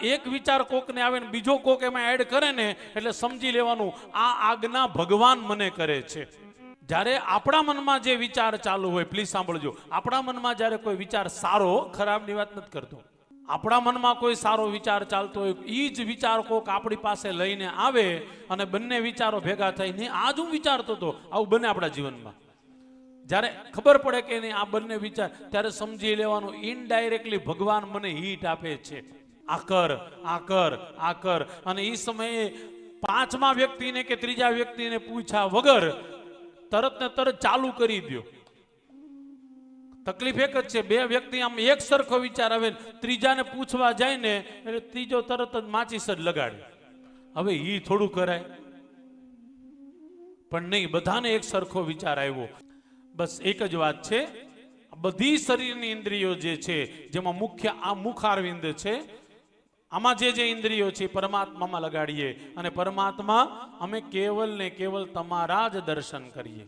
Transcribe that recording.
એક વિચાર કોકને આવે ને બીજો કોક એમાં એડ કરે ને એટલે સમજી લેવાનું આ આજ્ઞા ભગવાન મને કરે છે. જ્યારે આપણા મનમાં જે વિચાર ચાલુ હોય, પ્લીઝ સાંભળજો, આપણા મનમાં જ્યારે કોઈ વિચાર સારો, ખરાબની વાત નથી કરતો, આપણા મનમાં કોઈ સારો વિચાર ચાલતો હોય, એ જ વિચાર કોક આપણી પાસે લઈને આવે અને બંને વિચારો ભેગા થઈને આજ હું વિચારતો હતો, આવું બને આપણા જીવનમાં. જ્યારે ખબર પડે કે નહીં આ બંને વિચાર, ત્યારે સમજી લેવાનું ઇનડાયરેક્ટલી ભગવાન મને હીટ આપે છે, આ કર, આ કર, આ કર. અને એ સમયે પાંચમા વ્યક્તિને કે ત્રીજા વ્યક્તિને પૂછ્યા વગર તરત ને તરત ચાલુ કરી દો. તકલીફ એક જ છે, બે વ્યક્તિ આમ એક સરખો વિચાર આવે, ત્રીજાને પૂછવા જાય ને એટલે ત્રીજો તરત જ માચીસ જ લગાડે. હવે ઈ થોડું કરાય? પણ નહીં, બધાને એક સરખો વિચાર આવ્યો. બસ એક જ વાત છે, બધી શરીરની ઇન્દ્રિયો જે છે, જેમાં મુખ્ય આ મુખારવિંદ છે, આમાં જે ઇન્દ્રિયો છે પરમાત્મામાં લગાડીએ અને પરમાત્મા અમે કેવલ ને કેવલ તમારા જ દર્શન કરીએ.